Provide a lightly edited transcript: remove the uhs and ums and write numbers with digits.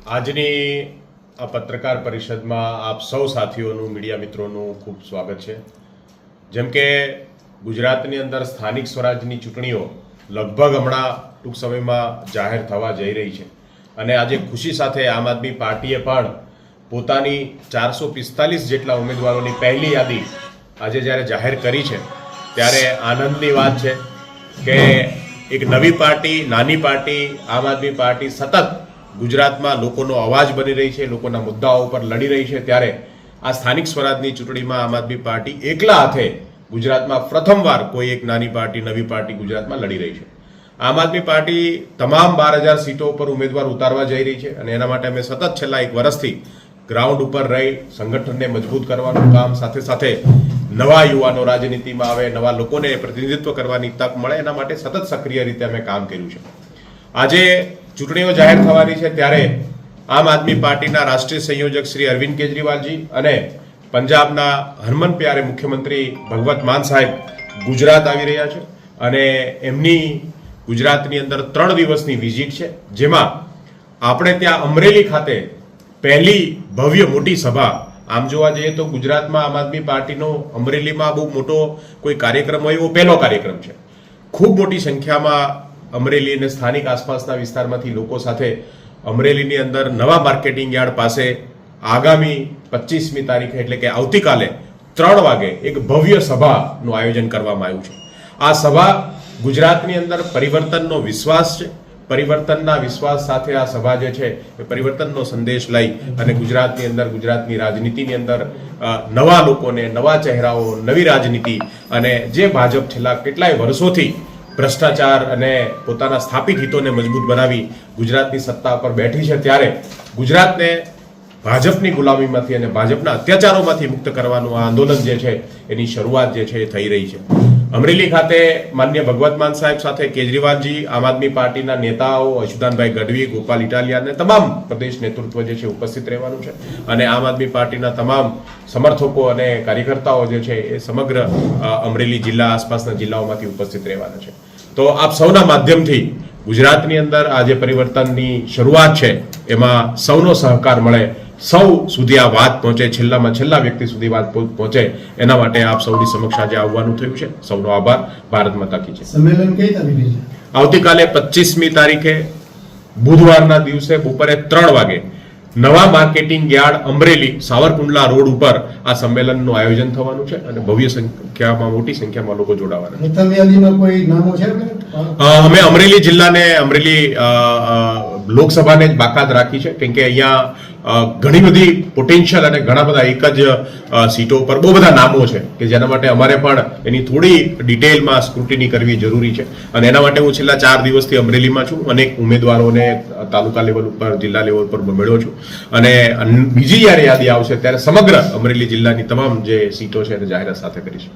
આજની આ પત્રકાર પરિષદમાં આપ સૌ સાથીઓનું મીડિયા મિત્રોનું ખૂબ સ્વાગત છે। જેમ કે ગુજરાતની અંદર સ્થાનિક સ્વરાજની ચૂંટણીઓ લગભગ હમણાં ટૂંક સમયમાં જાહેર થવા જઈ રહી છે અને આજે ખુશી સાથે આમ આદમી પાર્ટીએ પણ પોતાની 445 જેટલા ઉમેદવારોની પહેલી યાદી આજે જ્યારે જાહેર કરી છે ત્યારે આનંદની વાત છે કે એક નવી પાર્ટી, નાની પાર્ટી આમ આદમી પાર્ટી સતત ગુજરાતમાં લોકોનો અવાજ બની રહી છે, લોકોના મુદ્દાઓ પર લડી રહી છે। ત્યારે આ સ્થાનિક સ્વરાજની ચૂંટણીમાં આમ આદમી પાર્ટી એકલા હાથે ગુજરાતમાં પ્રથમવાર કોઈ એક નાની પાર્ટી, નવી પાર્ટી ગુજરાતમાં લડી રહી છે। આમ આદમી પાર્ટી તમામ 12,000 સીટો ઉપર ઉમેદવાર ઉતારવા જઈ રહી છે અને એના માટે અમે સતત છેલ્લા એક વર્ષથી ગ્રાઉન્ડ ઉપર રહી સંગઠનને મજબૂત કરવાનું કામ, સાથે સાથે નવા યુવાનો રાજનીતિમાં આવે, નવા લોકોને પ્રતિનિધિત્વ કરવાની તક મળે, એના માટે સતત સક્રિય રીતે અમે કામ કર્યું છે। આજે ચૂંટણીઓ જાહેર થવાની છે ત્યારે આમ આદમી પાર્ટીના રાષ્ટ્રીય સંયોજક શ્રી અરવિંદ કેજરીવાલજી અને પંજાબના હરમન પ્યારે મુખ્યમંત્રી ભગવત માન સાહેબ ગુજરાત આવી રહ્યા છે અને એમની ગુજરાતની અંદર 3 દિવસની વિઝિટ છે, જેમાં આપણે ત્યાં અમરેલી ખાતે પહેલી ભવ્ય મોટી સભા, આમ જોવા જઈએ તો ગુજરાતમાં આમ આદમી પાર્ટીનો અમરેલીમાં બહુ મોટો કોઈ કાર્યક્રમ હોય એવો પહેલો કાર્યક્રમ છે। ખૂબ મોટી સંખ્યામાં અમરેલી અને સ્થાનિક આસપાસના વિસ્તારમાંથી લોકો સાથે અમરેલીની અંદર નવા માર્કેટિંગ યાર્ડ પાસે આગામી 25મી તારીખે એટલે કે આવતીકાલે 3 વાગે એક ભવ્ય સભાનું આયોજન કરવામાં આવ્યું છે। આ સભા ગુજરાતની અંદર પરિવર્તનનો વિશ્વાસ છે, પરિવર્તનના વિશ્વાસ સાથે આ સભા જે છે એ પરિવર્તનનો સંદેશ લઈ અને ગુજરાતની અંદર, ગુજરાતની રાજનીતિની અંદર નવા લોકોને, નવા ચહેરાઓ, નવી રાજનીતિ અને જે ભાજપ છેલ્લા કેટલાય વર્ષોથી ભ્રષ્ટાચાર અને પોતાના સ્થાપિત હિતોને મજબૂત બનાવી ગુજરાતની સત્તા પર બેઠી છે ત્યારે ગુજરાતને ભાજપની ગુલામીમાંથી અને ભાજપના અત્યાચારોમાંથી મુક્ત કરવાનું આ આંદોલન જે છે એની શરૂઆત જે છે એ થઈ રહી છે। અમરેલી ખાતે માન્ય ભગવત માન સાહેબ સાથે કેજરીવાલજી, આમ આદમી પાર્ટીના નેતાઓ અચ્યુતાનભાઈ ગઢવી, ગોપાલ ઇટાલિયા અને તમામ પ્રદેશ નેતૃત્વ જે છે ઉપસ્થિત રહેવાનું છે અને આમ આદમી પાર્ટીના તમામ સમર્થકો અને કાર્યકર્તાઓ જે છે એ સમગ્ર અમરેલી જિલ્લા, આસપાસના જિલ્લાઓમાંથી ઉપસ્થિત રહેવાના છે। તો આપ સૌના માધ્યમથી ગુજરાતની અંદર આ જે પરિવર્તનની શરૂઆત છે એમાં સૌનો સહકાર મળે, સૌ સુધી આ વાત પહોંચે, છેલ્લામાં છેલ્લા વ્યક્તિ સુધી વાત પહોંચે, એના માટે આપ સૌની સમક્ષ આજે આવવાનું થયું છે। સૌનો આભાર। ભારત માતા કી જય। સંમેલન કઈ તારીખે છે? આવતીકાલે 25મી તારીખે બુધવારના દિવસે બપોરે 3 વાગે નવા marketing yard Amreli Savarkundla road ઉપર આ સંમેલનનું આયોજન થવાનું છે અને ભવ્ય સંખ્યામાં, મોટી સંખ્યામાં લોકો જોડાવાના છે। પ્રથમ યાદીમાં કોઈ નામો છે? અમે અમરેલી જિલ્લાને, અમરેલી લોકસભાને જ બાકાત રાખી છે, કેમ કે અહીંયા ઘણી બધી પોટેન્શિયલ અને ઘણા બધા એક જ સીટો ઉપર બહુ બધા નામો છે કે જેના માટે અમારે પણ એની થોડી ડિટેલમાં સ્ક્રુટિની કરવી જરૂરી છે અને એના માટે હું છેલ્લા 4 દિવસથી અમરેલીમાં છું। અનેક ઉમેદવારોને તાલુકા લેવલ ઉપર, જિલ્લા લેવલ ઉપર મળ્યો છું અને બીજી જ્યારે યાદી આવશે ત્યારે સમગ્ર અમરેલી જિલ્લાની તમામ જે સીટો છે એને જાહેરાત સાથે કરીશું।